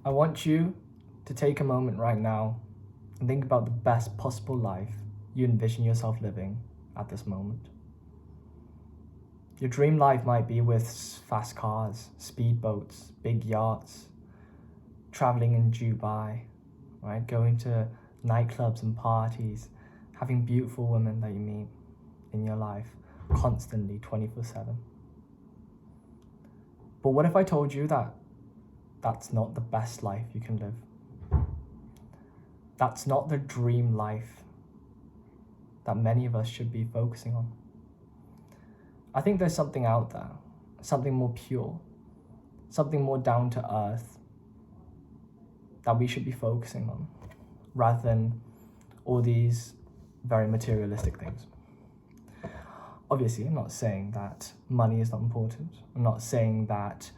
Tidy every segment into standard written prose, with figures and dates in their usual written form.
I want you to take a moment right now and think about the best possible life you envision yourself living at this moment. Your dream life might be with fast cars, speedboats, big yachts, traveling in Dubai, right? Going to nightclubs and parties, having beautiful women that you meet in your life constantly, 24/7. But what if I told you that that's not the best life you can live? That's not the dream life that many of us should be focusing on. I think there's something out there, something more pure, something more down to earth that we should be focusing on, rather than all these very materialistic things. Obviously, I'm not saying that money is not important. I'm not saying that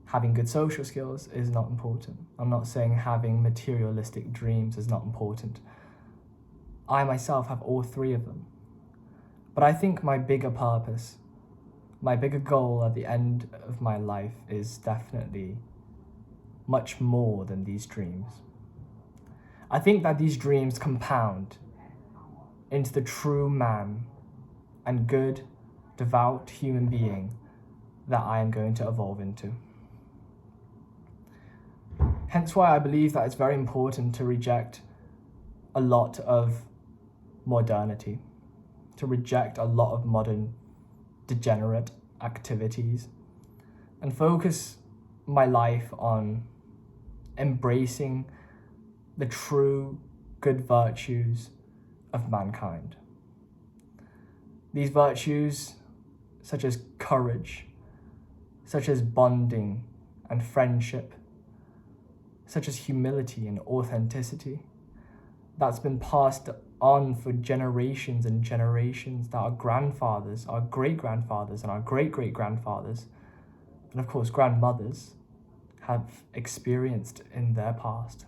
having good social skills is not important. I'm not saying having materialistic dreams is not important. I myself have all three of them. But I think my bigger purpose, my bigger goal at the end of my life is definitely much more than these dreams. I think that these dreams compound into the true man and good, devout human being that I am going to evolve into. Hence why I believe that it's very important to reject a lot of modernity, to reject a lot of modern degenerate activities, and focus my life on embracing the true good virtues of mankind. These virtues, such as courage, such as bonding and friendship, such as humility and authenticity, that's been passed on for generations and generations, that our grandfathers, our great-grandfathers, and our great-great-grandfathers, and of course grandmothers, have experienced in their past.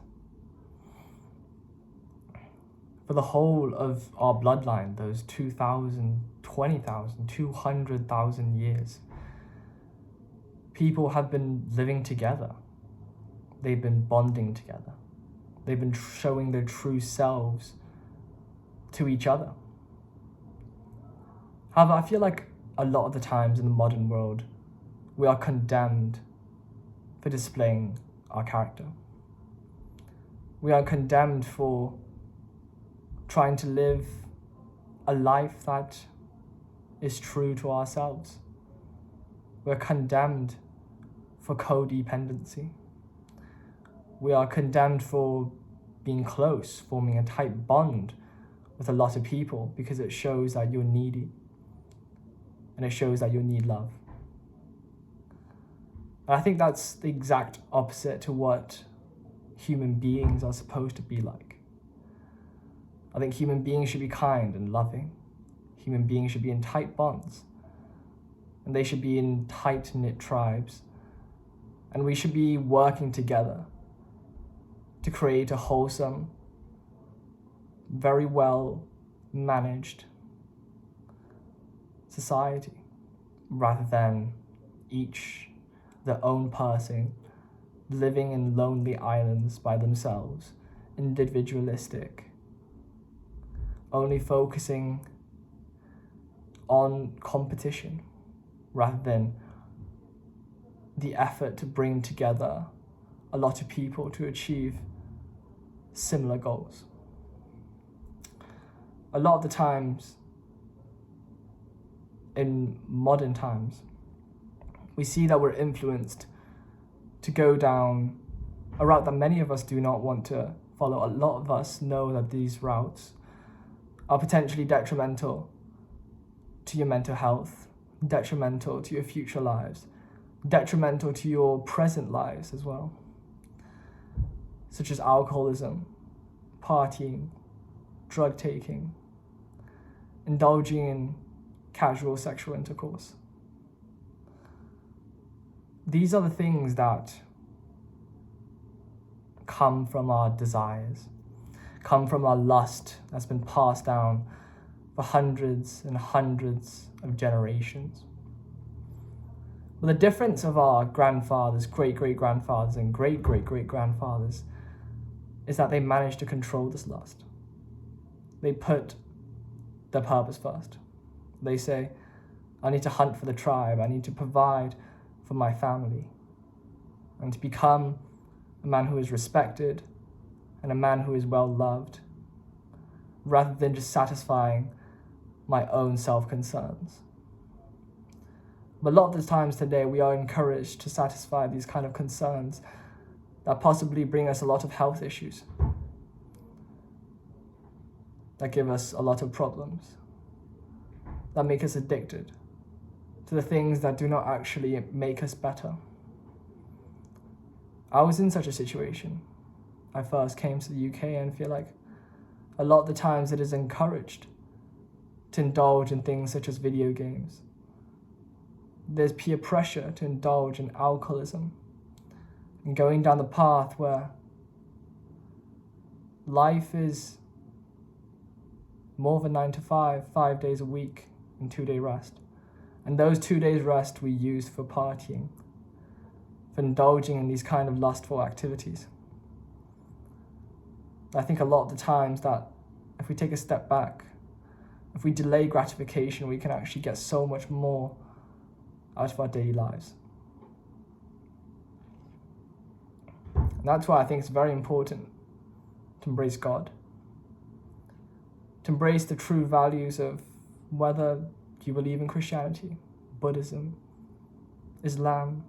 For the whole of our bloodline, those 2,000, 20,000, 200,000 years, people have been living together. They've been bonding together. They've been showing their true selves to each other. However, I feel like a lot of the times in the modern world, we are condemned for displaying our character. We are condemned for trying to live a life that is true to ourselves. We're condemned for codependency. We are condemned for being close, forming a tight bond with a lot of people, because it shows that you're needy and it shows that you need love. And I think that's the exact opposite to what human beings are supposed to be like. I think human beings should be kind and loving. Human beings should be in tight bonds, and they should be in tight-knit tribes, and we should be working together to create a wholesome, very well managed society, rather than each their own person living in lonely islands by themselves, individualistic, only focusing on competition rather than the effort to bring together a lot of people to achieve similar goals. A lot of the times, in modern times, we see that we're influenced to go down a route that many of us do not want to follow. A lot of us know that these routes are potentially detrimental to your mental health, detrimental to your future lives, detrimental to your present lives as well, such as alcoholism, partying, drug taking, indulging in casual sexual intercourse. These are the things that come from our desires, come from our lust that's been passed down for hundreds and hundreds of generations. But the difference of our grandfathers, great-great-grandfathers, and great-great-great-grandfathers is that they managed to control this lust. They put their purpose first. They say, I need to hunt for the tribe, I need to provide for my family, and to become a man who is respected and a man who is well loved, rather than just satisfying my own self-concerns. But a lot of the times today, we are encouraged to satisfy these kind of concerns that possibly bring us a lot of health issues, that give us a lot of problems, that make us addicted to the things that do not actually make us better. I was in such a situation. I first came to the UK and feel like a lot of the times it is encouraged to indulge in things such as video games. There's peer pressure to indulge in alcoholism and going down the path where life is more than 9 to 5, 5 days a week and 2-day rest. And those 2 days rest we use for partying, for indulging in these kind of lustful activities. I think a lot of the times that if we take a step back, if we delay gratification, we can actually get so much more out of our daily lives. And that's why I think it's very important to embrace God, to embrace the true values of whether you believe in Christianity, Buddhism, Islam,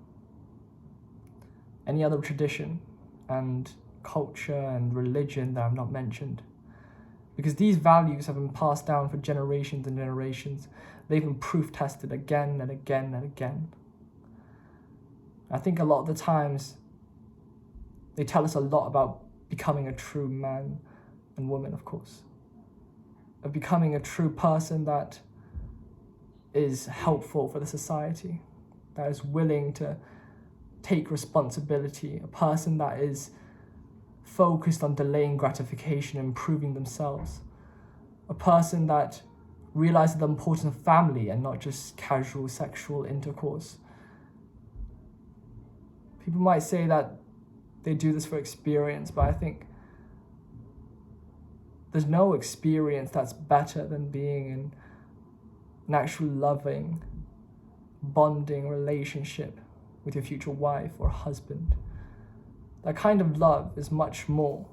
any other tradition and culture and religion that I've not mentioned. Because these values have been passed down for generations and generations. They've been proof tested again and again and again. I think a lot of the times they tell us a lot about becoming a true man and woman, of course. Of becoming a true person that is helpful for the society, that is willing to take responsibility, a person that is focused on delaying gratification and improving themselves, a person that realizes the importance of family and not just casual sexual intercourse. People might say that they do this for experience, but I think there's no experience that's better than being in an actual loving, bonding relationship with your future wife or husband. That kind of love is much more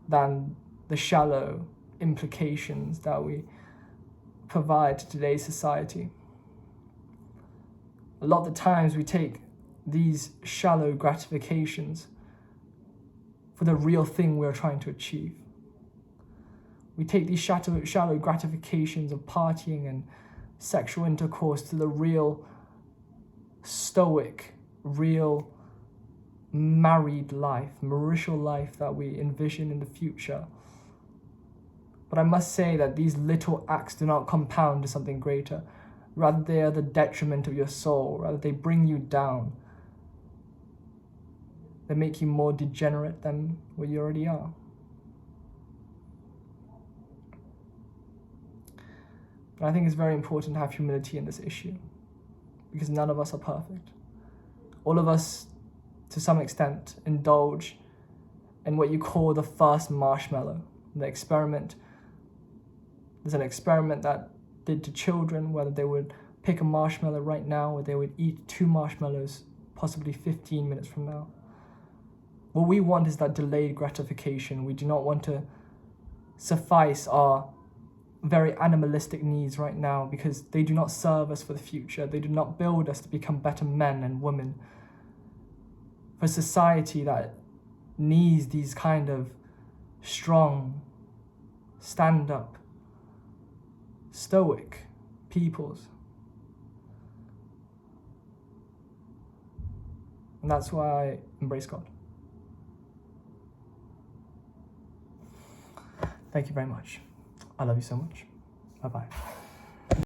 than the shallow implications that we provide to today's society. A lot of the times we take these shallow gratifications for the real thing we're trying to achieve. We take these shallow gratifications of partying and sexual intercourse to the real stoic, real married life, marital life that we envision in the future. But I must say that these little acts do not compound to something greater. Rather, they are the detriment of your soul. Rather, they bring you down. They make you more degenerate than what you already are. But I think it's very important to have humility in this issue, because none of us are perfect. All of us, to some extent, indulge in what you call the first marshmallow, the experiment. There's an experiment that did to children, whether they would pick a marshmallow right now or they would eat 2 marshmallows possibly 15 minutes from now. What we want is that delayed gratification. We do not want to suffice our very animalistic needs right now, because they do not serve us for the future. They do not build us to become better men and women. For a society that needs these kind of strong, stand-up, stoic peoples. And that's why I embrace God. Thank you very much. I love you so much. Bye-bye.